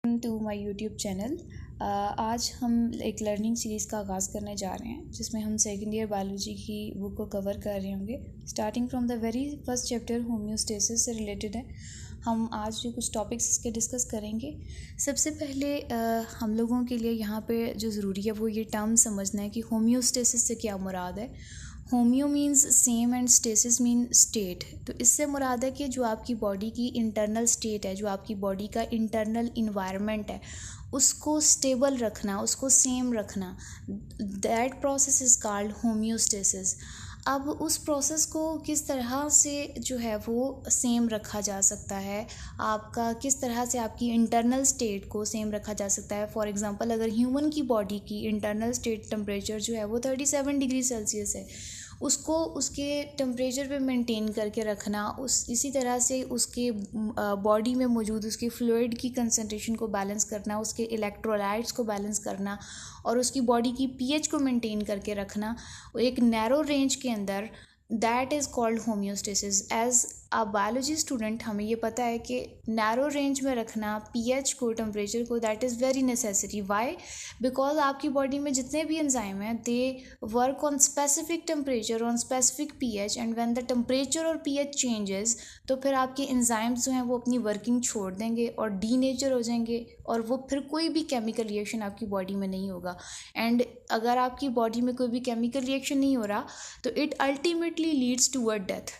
To my YouTube channel. आज हम एक लर्निंग सीरीज़ का आगाज़ करने जा रहे हैं जिसमें हम सेकेंड ईयर बायोलॉजी की बुक को कवर कर रहे होंगे। Starting from the very first chapter homeostasis से रिलेटेड है। हम आज जो कुछ टॉपिक्स इसके डिस्कस करेंगे। सबसे पहले हम लोगों के लिए यहाँ पे जो ज़रूरी है वो ये टर्म समझना है कि होम्योस्टेसिस से क्या मुराद है। Homeo means same and stasis mean state. तो इससे मुराद है कि जो आपकी बॉडी की इंटरनल स्टेट है, जो आपकी बॉडी का इंटरनल इन्वायरमेंट है, उसको स्टेबल रखना, उसको सेम रखना। That process is called homeostasis. अब उस प्रोसेस को किस तरह से जो है वो सेम रखा जा सकता है, आपका किस तरह से आपकी इंटरनल स्टेट को सेम रखा जा सकता है। फॉर एग्ज़ाम्पल, अगर ह्यूमन की बॉडी की इंटरनल स्टेट टेम्परेचर जो है वो 37 डिग्री सेल्सियस है, उसको उसके टेम्परेचर पे मेंटेन करके रखना, इसी तरह से उसके बॉडी में मौजूद उसकी फ्लूइड की कंसंट्रेशन को बैलेंस करना, उसके इलेक्ट्रोलाइट्स को बैलेंस करना और उसकी बॉडी की पीएच को मेंटेन करके रखना एक नैरो रेंज के अंदर, that is called homeostasis. As a biology student हमें ये पता है कि नैरो रेंज में रखना पीएच को, टेम्परेचर को, that is very necessary. Why? Because आपकी बॉडी में जितने भी एंजाइम हैं they work on specific temperature, on specific pH, and when the temperature और पीएच चेंजेस तो फिर आपके एंजाइम्स जो हैं वो अपनी वर्किंग छोड़ देंगे और डीनेचर हो जाएंगे और वो फिर कोई भी केमिकल रिएक्शन आपकी बॉडी में नहीं होगा। एंड अगर आपकी बॉडी में कोई भी केमिकल रिएक्शन नहीं हो रहा तो it ultimately leads toward death.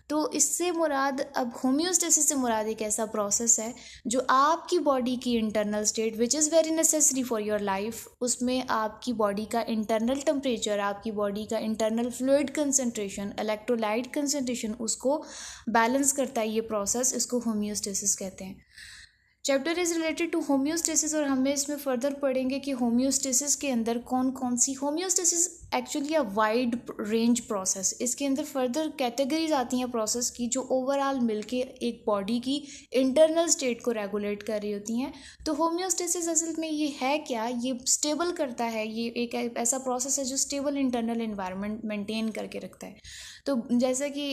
तो इससे मुराद, अब होम्योस्टेसिस से मुराद एक ऐसा प्रोसेस है जो आपकी बॉडी की internal state which is very necessary for your life, उसमें आपकी बॉडी का इंटरनल टेम्परेचर, आपकी बॉडी का internal fluid concentration, electrolyte concentration, उसको बैलेंस करता है ये प्रोसेस। इसको होम्योस्टेसिस कहते हैं। Chapter is related to homeostasis और हमें इसमें फर्दर पढ़ेंगे कि होम्योस्टेसिस के अंदर कौन कौन सी, homeostasis actually a wide range process, इसके अंदर फर्दर कैटेगरीज आती हैं प्रोसेस की जो ओवरऑल मिलके एक बॉडी की इंटरनल स्टेट को रेगुलेट कर रही होती हैं। तो होम्योस्टेसिस असल में ये है क्या? ये स्टेबल करता है, ये एक ऐसा प्रोसेस है जो स्टेबल इंटरनल इन्वायरमेंट मेंटेन करके रखता है। तो जैसा कि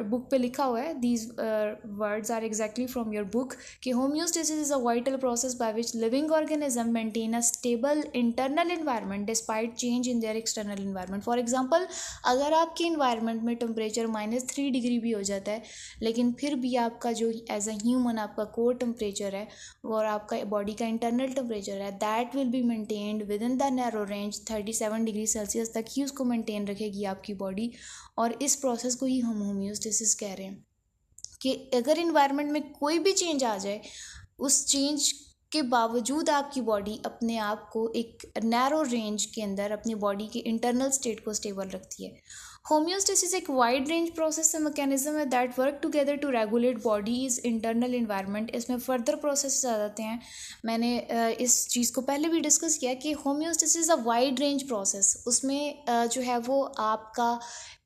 बुक पे लिखा हुआ है, these words are exactly from your book, कि homeostasis is a vital process by which living organism maintain a stable internal environment despite change in their external environment. For example, अगर आपके environment में temperature -3 degree भी हो जाता है लेकिन फिर भी आपका जो एज अ ह्यूमन आपका कोर टेम्परेचर है और आपका बॉडी का इंटरनल टेम्परेचर है, that will be maintained with in the narrow range 37 degree Celsius तक ही उसको मेंटेन रखेगी आपकी बॉडी। और इस प्रोसेस को ही हम होम्योस्टेसिस कह रहे हैं कि अगर इन्वायरमेंट में कोई भी चेंज आ जाए, उस चेंज के बावजूद आपकी बॉडी अपने आप को एक नैरो रेंज के अंदर अपनी बॉडी की इंटरनल स्टेट को स्टेबल रखती है। होम्योस्टेसिस एक वाइड रेंज प्रोसेस है, मैकेनिज्म है that work together to regulate body's internal environment. इसमें फर्दर प्रोसेस आ जाते हैं। मैंने इस चीज़ को पहले भी डिस्कस किया कि होम्योस्टेसिस अ वाइड रेंज प्रोसेस, उसमें जो है वो आपका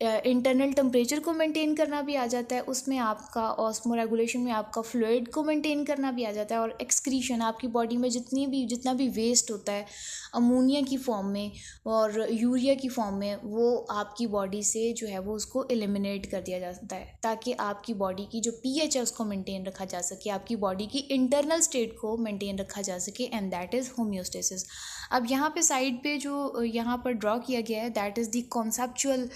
इंटरनल टेम्परेचर को मेंटेन करना भी आ जाता है, उसमें आपका ऑस्मो रेगुलेशन में आपका फ्लूइड को मेंटेन करना भी आ जाता है, और एक्सक्रीशन, आपकी बॉडी में जितना भी वेस्ट होता है अमोनिया की फॉर्म में और यूरिया की फॉर्म में, वो आपकी बॉडी से जो है वो उसको एलिमिनेट कर दिया जाता है ताकि आपकी बॉडी की जो पीएच है उसको मेंटेन रखा जा सके, आपकी बॉडी की इंटरनल स्टेट को मेंटेन रखा जा सके, एंड दैट इज़ होम्योस्टेसिस। अब यहाँ पे साइड पे जो यहाँ पर ड्रॉ किया गया है, that is the conceptual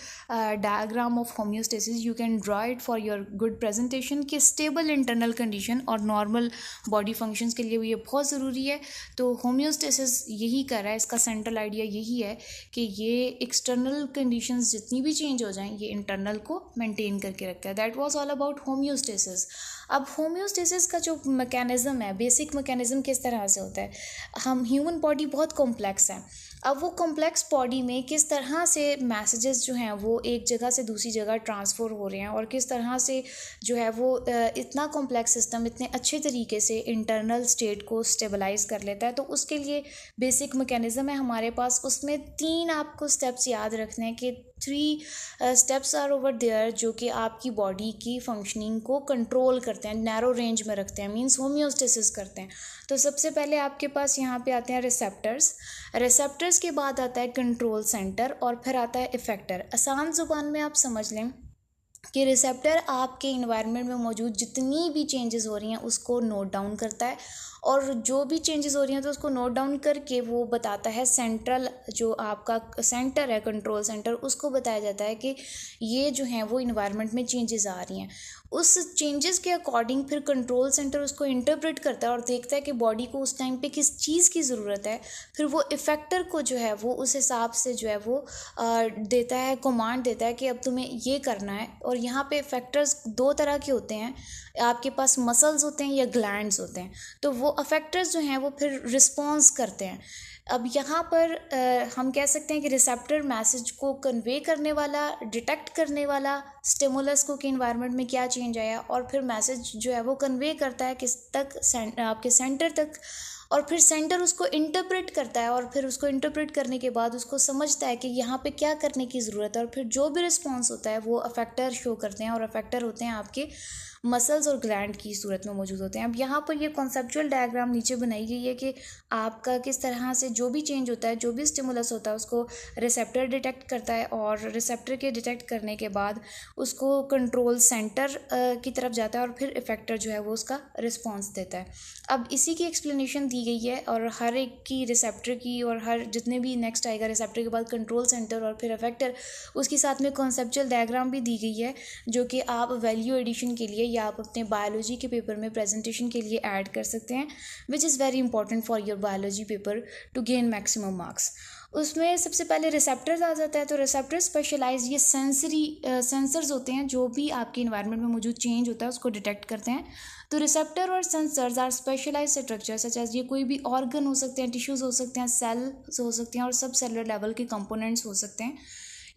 diagram of homeostasis. You can draw it for your good presentation कि स्टेबल इंटरनल कंडीशन और नॉर्मल बॉडी फंक्शंस के लिए ये बहुत ज़रूरी है। तो होम्योस्टेसिस यही कर रहा है, इसका सेंट्रल आइडिया यही है कि ये एक्सटर्नल कंडीशंस जितनी भी चेंज हो जाएं ये इंटरनल को मेंटेन करके रखता है। That was all about homeostasis. अब होम्योस्टेसिस का जो मैकेनिज़्म है, बेसिक मैकेनिज़्म किस तरह से होता है, हम ह्यूमन बॉडी बहुत कॉम्प्लेक्स है। अब वो कॉम्प्लेक्स बॉडी में किस तरह से मैसेजेस जो हैं वो एक जगह से दूसरी जगह ट्रांसफ़र हो रहे हैं और किस तरह से जो है वो इतना कॉम्प्लेक्स सिस्टम इतने अच्छे तरीके से इंटरनल स्टेट को स्टेबलाइज कर लेता है। तो उसके लिए बेसिक मैकेनिज़्म है हमारे पास। उसमें 3 आपको स्टेप्स याद रखने हैं कि 3 स्टेप्स आर ओवर देयर जो कि आपकी बॉडी की फंक्शनिंग को कंट्रोल करते हैं, नैरो रेंज में रखते हैं, मींस होम्योस्टेसिस करते हैं। तो सबसे पहले आपके पास यहाँ पे आते हैं रिसेप्टर्स के बाद आता है कंट्रोल सेंटर और फिर आता है इफेक्टर। आसान ज़ुबान में आप समझ लें कि रिसेप्टर आपके इन्वायरमेंट में मौजूद जितनी भी चेंजेस हो रही हैं उसको नोट डाउन करता है और जो भी चेंजेस हो रही हैं तो उसको नोट डाउन करके वो बताता है सेंट्रल, जो आपका सेंटर है कंट्रोल सेंटर, उसको बताया जाता है कि ये जो हैं वो इन्वायरमेंट में चेंजेस आ रही हैं। उस चेंजेस के अकॉर्डिंग फिर कंट्रोल सेंटर उसको इंटरप्रेट करता है और देखता है कि बॉडी को उस टाइम पे किस चीज़ की ज़रूरत है। फिर वो इफ़ेक्टर को जो है वो उस हिसाब से जो है वो देता है, कमांड देता है कि अब तुम्हें ये करना है। और यहाँ पे इफ़ेक्टर्स दो तरह के होते हैं, आपके पास मसल्स होते हैं या ग्लैंड्स होते हैं। तो वो अफेक्टर्स जो हैं वो फिर रिस्पॉन्स करते हैं। अब यहाँ पर हम कह सकते हैं कि रिसेप्टर मैसेज को कन्वे करने वाला, डिटेक्ट करने वाला स्टिमुलस को कि इन्वायरमेंट में क्या चेंज आया, और फिर मैसेज जो है वो कन्वे करता है किस तक, आपके सेंटर तक, और फिर सेंटर उसको इंटरप्रेट करता है। और फिर उसको इंटरप्रेट करने के बाद उसको समझता है कि यहाँ पे क्या करने की ज़रूरत है, और फिर जो भी रिस्पॉन्स होता है वो अफेक्टर शो करते हैं, और अफेक्टर होते हैं आपके मसल्स और ग्लैंड की सूरत में मौजूद होते हैं। अब यहाँ पर ये कॉन्सेप्चुअल डायग्राम नीचे बनाई गई है कि आपका किस तरह से जो भी चेंज होता है, जो भी स्टिमुलस होता है, उसको रिसेप्टर डिटेक्ट करता है, और रिसेप्टर के डिटेक्ट करने के बाद उसको कंट्रोल सेंटर की तरफ जाता है, और फिर इफेक्टर जो है वो उसका रिस्पॉन्स देता है। अब इसी की एक्सप्लेनेशन दी गई है, और हर एक की रिसेप्टर की, और हर जितने भी नेक्स्ट आएगा रिसेप्टर के बाद कंट्रोल सेंटर और फिर इफेक्टर, उसके साथ में कॉन्सेप्चुअल डायग्राम भी दी गई है, जो कि आप वैल्यू एडिशन के लिए या आप अपने बायोलॉजी के पेपर में प्रेजेंटेशन के लिए ऐड कर सकते हैं, विच is very important for your biology paper two gain maximum marks. उसमें सबसे पहले रिसेप्टर्स आ जाता है। तो रिसेप्टर स्पेशलाइज, ये सेंसर्स होते हैं जो भी आपके इन्वायरमेंट में मौजूद चेंज होता है उसको डिटेक्ट करते हैं। तो रिसेप्टर और sensors are specialise structure such as, ये कोई भी ऑर्गन हो सकते हैं, टिश्यूज हो सकते हैं, सेल्स हो सकते हैं, और सब सेलुलर लेवल के कंपोनेंट्स हो सकते हैं।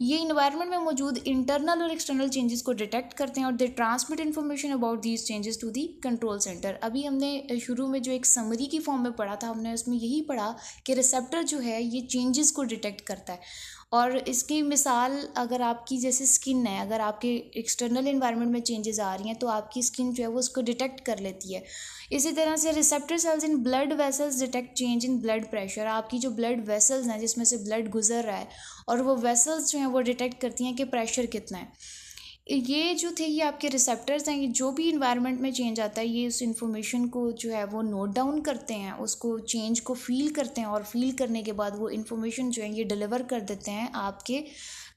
ये इन्वायरमेंट में मौजूद इंटरनल और एक्सटर्नल चेंजेस को डिटेक्ट करते हैं, और they transmit information about these changes to the control centre. अभी हमने शुरू में जो एक समरी की फॉर्म में पढ़ा था, हमने उसमें यही पढ़ा कि रिसेप्टर जो है ये चेंजेस को डिटेक्ट करता है। और इसकी मिसाल अगर आपकी जैसे स्किन है, अगर आपके एक्सटर्नल इन्वायरमेंट में चेंजेस आ रही हैं तो आपकी स्किन जो है वो उसको डिटेक्ट कर लेती है। इसी तरह से receptor cells in blood vessels detect change in blood pressure. आपकी जो ब्लड वेसल्स हैं जिसमें से ब्लड गुजर रहा है, और वो वेसल्स जो हैं वो डिटेक्ट करती हैं कि प्रेशर कितना है। ये जो थे ये आपके रिसेप्टर्स हैं, ये जो भी इन्वायरमेंट में चेंज आता है ये उस इन्फॉर्मेशन को जो है वो नोट डाउन करते हैं, उसको चेंज को फील करते हैं, और फील करने के बाद वो इन्फॉर्मेशन जो है ये डिलीवर कर देते हैं आपके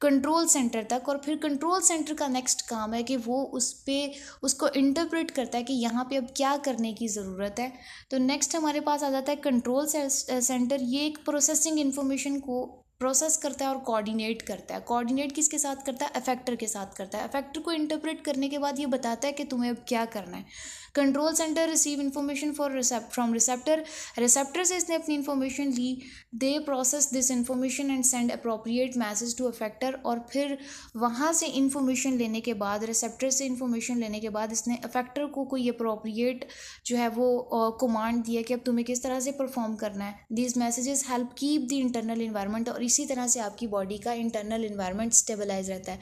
कंट्रोल सेंटर तक। और फिर कंट्रोल सेंटर का नेक्स्ट काम है कि वो उस पर उसको इंटरप्रेट करता है कि यहाँ पे अब क्या करने की ज़रूरत है। तो नेक्स्ट हमारे पास आ जाता है कंट्रोल सेंटर। ये एक प्रोसेसिंग इन्फॉर्मेशन को प्रोसेस करता है और कोऑर्डिनेट करता है। कोऑर्डिनेट किसके साथ करता है? अफेक्टर के साथ करता है। अफेक्टर को इंटरप्रेट करने के बाद ये बताता है कि तुम्हें अब क्या करना है। Control centre receive information from receptor. Receptor से इसने अपनी इन्फॉर्मेशन ली, they process this information and send appropriate message to effector. और फिर वहाँ से इन्फॉर्मेशन लेने के बाद, रिसेप्टर से इन्फॉर्मेशन लेने के बाद, इसने अफेक्टर को कोई अप्रोप्रिएट जो है वो कमांड दिया कि अब तुम्हें किस तरह से परफॉर्म करना है। These messages help keep the internal environment, और इसी तरह से आपकी बॉडी का इंटरनल इन्वायरमेंट स्टेबलाइज रहता है।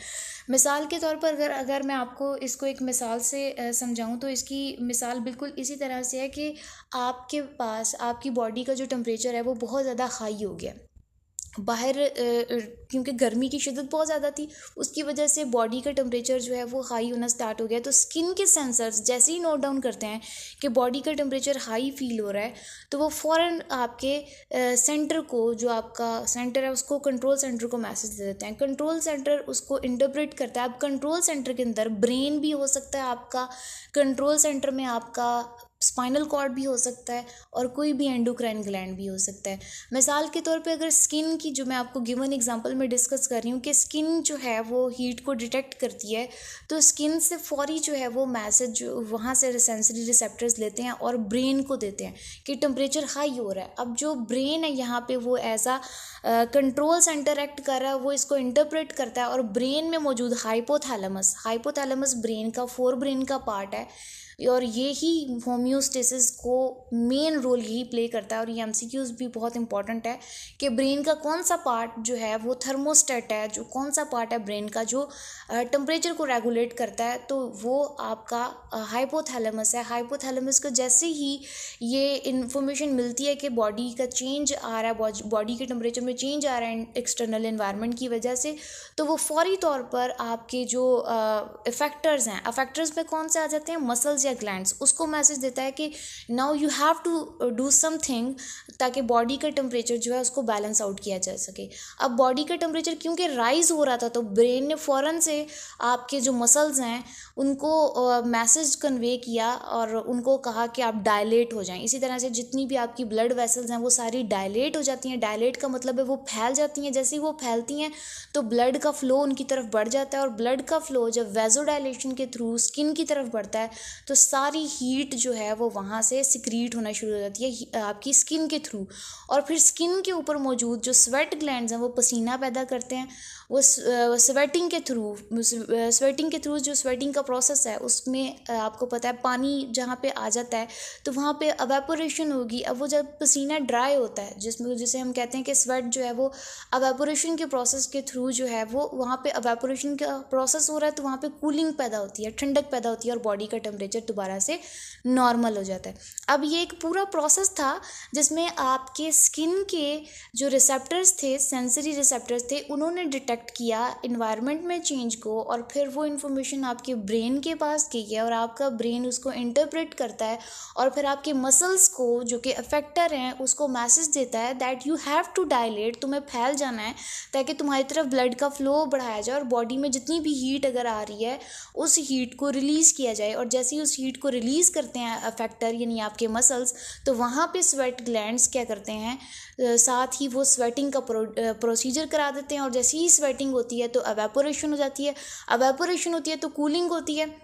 मिसाल के तौर पर अगर मैं आपको इसको एक मिसाल से समझाऊं तो इसकी मिसाल बिल्कुल इसी तरह से है कि आपके पास आपकी बॉडी का जो टेम्परेचर है वो बहुत ज़्यादा हाई हो गया बाहर, क्योंकि गर्मी की शिद्दत बहुत ज़्यादा थी, उसकी वजह से बॉडी का टेम्परेचर जो है वो हाई होना स्टार्ट हो गया। तो स्किन के सेंसर्स जैसे ही नोट डाउन करते हैं कि बॉडी का टेम्परेचर हाई फील हो रहा है, तो वो फ़ौरन आपके सेंटर को, जो आपका सेंटर है उसको, कंट्रोल सेंटर को मैसेज दे देते हैं। कंट्रोल सेंटर उसको इंटरप्रेट करता है। अब कंट्रोल सेंटर के अंदर ब्रेन भी हो सकता है आपका, कंट्रोल सेंटर में आपका स्पाइनल कॉर्ड भी हो सकता है, और कोई भी एंडोक्राइन ग्लैंड भी हो सकता है। मिसाल के तौर पे अगर स्किन की, जो मैं आपको गिवन एग्जांपल में डिस्कस कर रही हूँ कि स्किन जो है वो हीट को डिटेक्ट करती है, तो स्किन से फौरी जो है वो मैसेज वहाँ से सेंसरी रिसेप्टर्स लेते हैं और ब्रेन को देते हैं कि टेम्परेचर हाई हो रहा है। अब जो ब्रेन है यहाँ पे वो ऐसा कंट्रोल सेंटर एक्ट कर रहा है, वो इसको इंटरप्रेट करता है। और ब्रेन में मौजूद हाइपोथैलेमस ब्रेन का, फोर ब्रेन का पार्ट है, और ये ही होम्योस्टेसिस को मेन रोल यही प्ले करता है। और ये एमसीक्यूज भी बहुत इंपॉर्टेंट है कि ब्रेन का कौन सा पार्ट जो है वो थर्मोस्टेट है, जो कौन सा पार्ट है ब्रेन का जो टेम्परेचर को रेगुलेट करता है, तो वो आपका हाइपोथैलेमस है। हाइपोथैलेमस को जैसे ही ये इन्फॉर्मेशन मिलती है कि बॉडी का चेंज आ रहा है, बॉडी के टेम्परेचर में चेंज आ रहा है एक्सटर्नल इन्वायरमेंट की वजह से, तो वो फौरी तौर पर आपके जो इफेक्टर्स हैं, अफेक्टर्स में कौन से आ जाते हैं? मसल्स या ग्लैंड्स, उसको मैसेज देता है कि now you have to do something, ताकि बॉडी का टेम्परेचर जो है उसको बैलेंस आउट किया जा सके। अब बॉडी का टेम्परेचर क्योंकि राइज हो रहा था तो ब्रेन ने फ़ौरन से आपके जो मसल्स हैं उनको मैसेज कन्वे किया और उनको कहा कि आप डायलेट हो जाएं। इसी तरह से जितनी भी आपकी ब्लड वेसल्स हैं वो सारी डायलेट हो जाती हैं। डायलेट का मतलब है वो फैल जाती हैं। जैसे ही वो फैलती हैं तो ब्लड का फ्लो उनकी तरफ बढ़ जाता है, और ब्लड का फ्लो जब वेजोडाइलेशन के थ्रू स्किन की तरफ बढ़ता है तो सारी हीट जो है वो वहाँ से सिक्रीट होना शुरू हो जाती है आपकी स्किन के थ्रू। और फिर स्किन के ऊपर मौजूद जो स्वेट ग्लैंड्स हैं वो पसीना पैदा करते हैं। वो स्वेटिंग के थ्रू जो स्वेटिंग का प्रोसेस है उसमें आपको पता है पानी जहाँ पे आ जाता है तो वहाँ पे अवेपोरेशन होगी। अब वो जब पसीना ड्राई होता है जिसे हम कहते हैं कि स्वेट जो है वो अवेपोरेशन के प्रोसेस के थ्रू जो है वो वहाँ पे अवेपोरेशन का प्रोसेस हो रहा है तो वहाँ पे कूलिंग पैदा होती है, ठंडक पैदा होती है और बॉडी का टेम्परेचर दोबारा से नॉर्मल हो जाता है। अब ये एक पूरा प्रोसेस था जिसमें आपके स्किन के जो रिसेप्टर्स थे, सेंसरी रिसेप्टर्स थे, उन्होंने डिटेक्ट किया इन्वायरमेंट में चेंज को, और फिर वो इन्फॉर्मेशन आपके ब्रेन के पास गई है और आपका ब्रेन उसको इंटरप्रेट करता है और फिर आपके मसल्स को जो कि अफेक्टर हैं उसको मैसेज देता है that you have to dilate, तुम्हें फैल जाना है ताकि तुम्हारी तरफ ब्लड का फ्लो बढ़ाया जाए और बॉडी में जितनी भी हीट अगर आ रही है उस हीट को रिलीज़ किया जाए। और जैसे ही उस हीट को रिलीज़ करते हैं अफेक्टर यानी आपके मसल्स, तो वहाँ पे स्वेट ग्लैंड्स क्या करते हैं, साथ ही वो स्वेटिंग का प्रोसीजर करा देते हैं। और जैसे ही स्वेटिंग होती है तो अवेपोरेशन हो जाती है, अवेपोरेशन होती है तो कूलिंग होती है,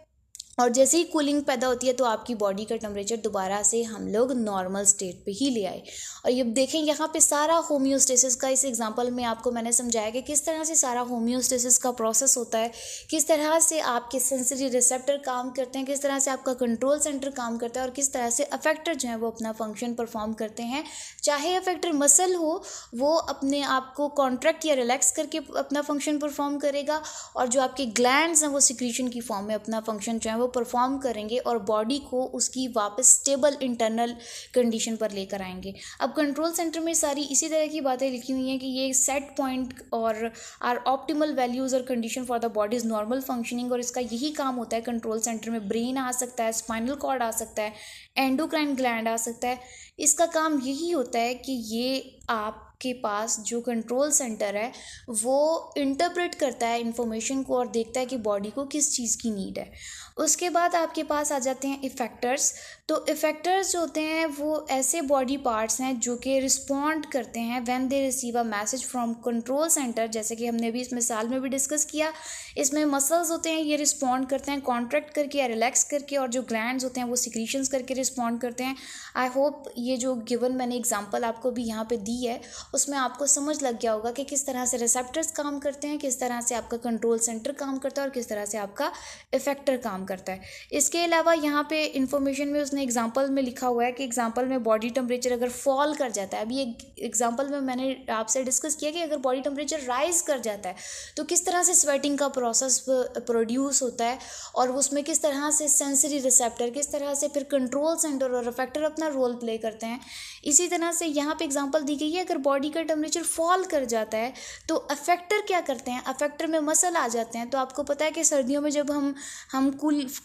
और जैसे ही कूलिंग पैदा होती है तो आपकी बॉडी का टेम्परेचर दोबारा से हम लोग नॉर्मल स्टेट पे ही ले आए। और ये देखें यहाँ पे सारा होम्योस्टेसिस का, इस एग्जांपल में आपको मैंने समझाया कि किस तरह से सारा होम्योस्टेसिस का प्रोसेस होता है, किस तरह से आपके सेंसरी रिसेप्टर काम करते हैं, किस तरह से आपका कंट्रोल सेंटर काम करता है और किस तरह से अफेक्टर जो है वो अपना फंक्शन परफॉर्म करते हैं। चाहे अफेक्टर मसल हो वो अपने आप को कॉन्ट्रैक्ट या रिलैक्स करके अपना फंक्शन परफॉर्म करेगा, और जो आपके ग्लैंड्स हैं वो सिक्रीशन की फॉर्म में अपना फंक्शन जो है वो परफॉर्म करेंगे और बॉडी को उसकी वापस स्टेबल इंटरनल कंडीशन पर लेकर आएंगे। अब कंट्रोल सेंटर में सारी इसी तरह की बातें लिखी हुई हैं कि ये सेट पॉइंट और आर ऑप्टिमल वैल्यूज़ और condition for the bodies normal functioning, और इसका यही काम होता है। कंट्रोल सेंटर में ब्रेन आ सकता है, स्पाइनल कॉर्ड आ सकता है, एंडोक्राइन ग्लैंड आ सकता है। इसका काम यही होता है कि ये आपके पास जो कंट्रोल सेंटर है वो इंटरप्रेट करता है इंफॉर्मेशन को और देखता है कि बॉडी को किस चीज़ की नीड है। उसके बाद आपके पास आ जाते हैं इफ़ेक्टर्स। तो इफ़ेक्टर्स जो होते हैं वो ऐसे बॉडी पार्ट्स हैं जो कि रिस्पॉन्ड करते हैं when they receive a message from control centre, जैसे कि हमने अभी इस मिसाल में भी डिस्कस किया। इसमें मसल्स होते हैं, ये रिस्पॉन्ड करते हैं कॉन्ट्रैक्ट करके या रिलैक्स करके, और जो ग्लैंड्स होते हैं वो सिक्रीशंस करके रिस्पॉन्ड करते हैं। आई होप ये जो गिवन मैंने एग्जांपल आपको भी यहाँ पे दी है उसमें आपको समझ लग गया होगा कि किस तरह से रिसेप्टर्स काम करते हैं, किस तरह से आपका कंट्रोल सेंटर काम करता है और किस तरह से आपका इफेक्टर काम करता है। इसके अलावा यहाँ पे इंफॉर्मेशन में उसने एग्जांपल में लिखा हुआ है कि एग्जांपल में बॉडी टेम्परेचर अगर फॉल कर जाता है, अभी एक एग्जांपल में मैंने आपसे डिस्कस किया कि अगर बॉडी टेम्परेचर राइज कर जाता है तो किस तरह से स्वेटिंग का प्रोसेस प्रोड्यूस होता है और उसमें किस तरह से सेंसरी रिसेप्टर, किस तरह से फिर कंट्रोल सेंटर और इफेक्टर अपना रोल प्ले करते हैं। इसी तरह से यहाँ पे एग्जांपल दी गई है, अगर बॉडी का टेम्परेचर फॉल कर जाता है तो अफेक्टर क्या करते हैं, अफेक्टर में मसल आ जाते हैं। तो आपको पता है कि सर्दियों में जब हम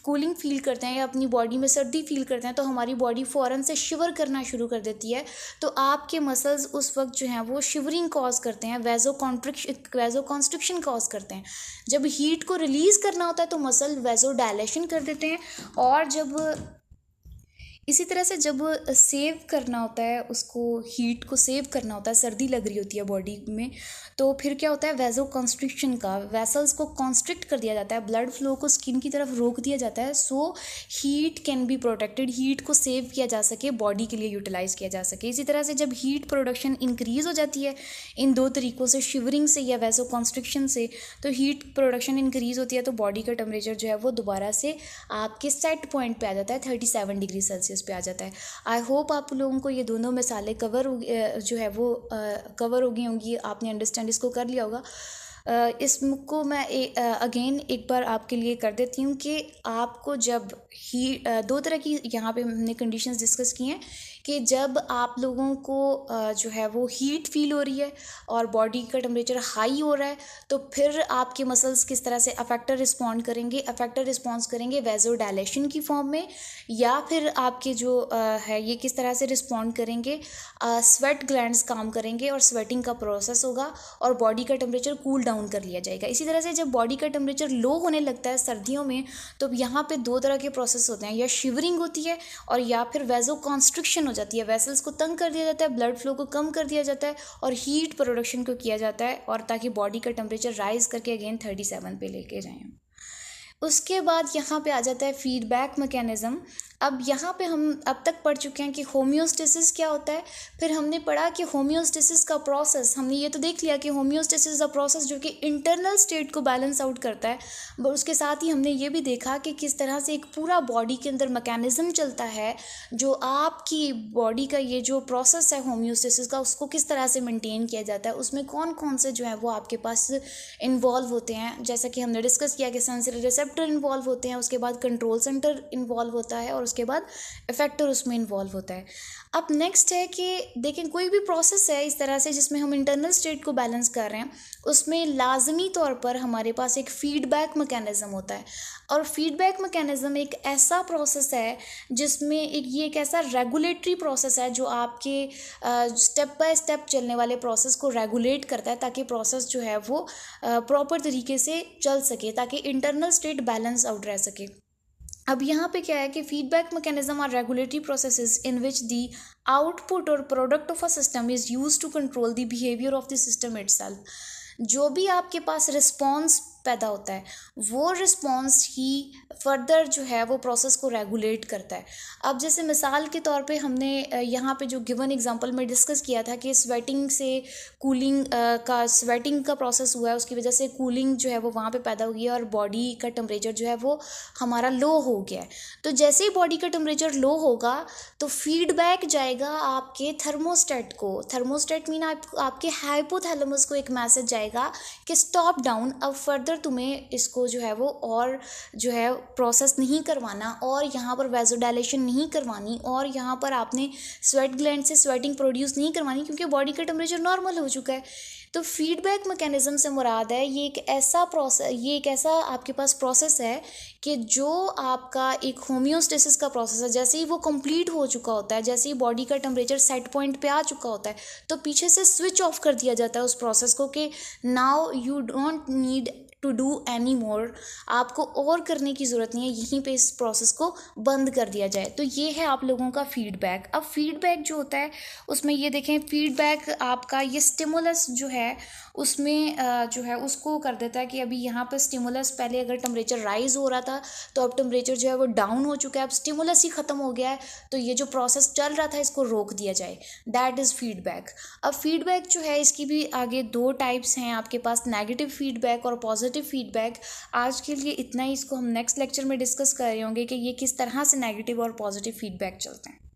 कूलिंग फील करते हैं या अपनी बॉडी में सर्दी फील करते हैं तो हमारी बॉडी फ़ौरन से शिवर करना शुरू कर देती है। तो आपके मसल्स उस वक्त जो हैं वो शिवरिंग कॉज करते हैं, वैजो कॉन्स्ट्रिक्शन कॉज करते हैं। जब हीट को रिलीज़ करना होता है तो मसल वैजो डायलेशन कर देते हैं, और जब इसी तरह से जब सेव करना होता है, उसको हीट को सेव करना होता है, सर्दी लग रही होती है बॉडी में, तो फिर क्या होता है, वैजो कॉन्स्ट्रिक्शन का, वेसल्स को कॉन्स्ट्रिक्ट कर दिया जाता है, ब्लड फ्लो को स्किन की तरफ रोक दिया जाता है, so heat can be protected, heat को सेव किया जा सके, बॉडी के लिए यूटिलाइज किया जा सके। इसी तरह से जब हीट प्रोडक्शन इंक्रीज़ हो जाती है इन दो तरीक़ों से, शिवरिंग से या वैजो कॉन्स्ट्रिक्शन से, तो हीट प्रोडक्शन इंक्रीज़ होती है तो बॉडी का टेम्परेचर जो है वो दोबारा से आपके सेट पॉइंट पे आ जाता है, 37 डिग्री सेल्सियस पे आ जाता है। आई होप आप लोगों को ये दोनों मिसालें जो है वो कवर हो गई होंगी, आपने अंडरस्टैंड इसको कर लिया होगा। इसको मैं अगेन एक बार आपके लिए कर देती हूँ कि आपको जब दो तरह की यहाँ पे हमने कंडीशंस डिस्कस की हैं। कि जब आप लोगों को जो है वो हीट फील हो रही है और बॉडी का टेम्परेचर हाई हो रहा है, तो फिर आपके मसल्स किस तरह से अफेक्टर रिस्पॉन्ड करेंगे, अफेक्टर रिस्पॉन्स करेंगे वैसोडायलेशन की फॉर्म में, या फिर आपके जो है ये किस तरह से रिस्पॉन्ड करेंगे, स्वेट ग्लैंड्स काम करेंगे और स्वेटिंग का प्रोसेस होगा और बॉडी का टेम्परेचर कूल डाउन कर लिया जाएगा। इसी तरह से जब बॉडी का टेम्परेचर लो होने लगता है सर्दियों में, तो यहाँ पे दो तरह के प्रोसेस होते हैं, या शिवरिंग होती है और या फिर वैसो कॉन्स्ट्रिक्शन हो जाती है। वेसल्स को तंग कर दिया जाता है, ब्लड फ्लो को कम कर दिया जाता है और हीट प्रोडक्शन को किया जाता है, और ताकि बॉडी का टेम्परेचर राइज करके अगेन 37 पे लेके जाएं। उसके बाद यहाँ पे आ जाता है फीडबैक मैकेनिज़्म। अब यहाँ पे हम अब तक पढ़ चुके हैं कि होम्योस्टेसिस क्या होता है, फिर हमने पढ़ा कि होम्योस्टेसिस का प्रोसेस, हमने ये तो देख लिया कि होम्योस्टेसिस इज़ अ प्रोसेस जो कि इंटरनल स्टेट को बैलेंस आउट करता है, बट उसके साथ ही हमने ये भी देखा कि किस तरह से एक पूरा बॉडी के अंदर मैकेनिज़्म चलता है जो आपकी बॉडी का ये जो प्रोसेस है होम्योस्टेसिस का, उसको किस तरह से मेंटेन किया जाता है, उसमें कौन कौन से जो है वो आपके पास इन्वॉल्व होते हैं। जैसा कि हमने डिस्कस किया कि सेंसरी रिसेप्टर इन्वॉल्व होते हैं, उसके बाद कंट्रोल सेंटर इन्वॉल्व होता है और उसके बाद इफेक्टर उसमें इन्वॉल्व होता है। अब नेक्स्ट है कि देखें कोई भी प्रोसेस है इस तरह से जिसमें हम इंटरनल स्टेट को बैलेंस कर रहे हैं, उसमें लाजमी तौर पर हमारे पास एक फीडबैक मैकेनिज़्म होता है। और फीडबैक मैकेनिज़्म एक ऐसा प्रोसेस है जिसमें एक ऐसा रेगुलेटरी प्रोसेस है जो आपके स्टेप बाय स्टेप चलने वाले प्रोसेस को रेगुलेट करता है, ताकि प्रोसेस जो है वो प्रॉपर तरीके से चल सके, ताकि इंटरनल स्टेट बैलेंस आउट रह सके। अब यहाँ पे क्या है कि feedback mechanism are regulatory processes in which the output और product of a system is use to control the behaviour of the system itself. जो भी आपके पास रिस्पॉन्स पैदा होता है वो रिस्पॉन्स ही फर्दर जो है वो प्रोसेस को रेगुलेट करता है। अब जैसे मिसाल के तौर पे हमने यहाँ पे जो गिवन एग्जांपल में डिस्कस किया था कि स्वेटिंग से कूलिंग स्वेटिंग का प्रोसेस हुआ है, उसकी वजह से कूलिंग जो है वो वहाँ पे पैदा हुई है और बॉडी का टेम्परेचर जो है वो हमारा लो हो गया है। तो जैसे ही बॉडी का टेम्परेचर लो होगा तो फीडबैक जाएगा आपके थर्मोस्टेट को। थर्मोस्टेट मीन आपके हाइपोथैलेमस को एक मैसेज जाएगा कि स्टॉप डाउन, अब फर्दर तुम्हें इसको जो है वो और जो है प्रोसेस नहीं करवाना और यहाँ पर वैसोडायलेशन नहीं करवानी और यहाँ पर आपने स्वेट ग्लैंड से स्वेटिंग प्रोड्यूस नहीं करवानी, क्योंकि बॉडी का टेम्परेचर नॉर्मल हो चुका है। तो फीडबैक मैकेनिज्म से मुराद है ये एक ऐसा आपके पास प्रोसेस है कि जो आपका एक होम्योस्टेसिस का प्रोसेस है। जैसे ही वो कंप्लीट हो चुका होता है, जैसे ही बॉडी का टेम्परेचर सेट पॉइंट पे आ चुका होता है, तो पीछे से स्विच ऑफ कर दिया जाता है उस प्रोसेस को कि now you don't need to do any more, आपको और करने की ज़रूरत नहीं है, यहीं पे इस प्रोसेस को बंद कर दिया जाए। तो ये है आप लोगों का फीडबैक। अब फीडबैक जो होता है उसमें ये देखें, फीडबैक आपका ये स्टिमुलस जो है उसमें जो है उसको कर देता है कि अभी यहाँ पर स्टिमुलस पहले अगर टेम्परेचर राइज हो रहा था तो अब टेम्परेचर जो है वो डाउन हो चुका है, अब स्टिमुलस ही ख़त्म हो गया है, तो ये जो प्रोसेस चल रहा था इसको रोक दिया जाए, दैट इज़ फीडबैक। अब फीडबैक जो है इसकी भी आगे दो टाइप्स हैं आपके पास, नेगेटिव फीडबैक और पॉजिटिव फीडबैक। आज के लिए इतना ही, इसको हम नेक्स्ट लेक्चर में डिस्कस कर रहे होंगे कि ये किस तरह से नेगेटिव और पॉजिटिव फीडबैक चलते हैं।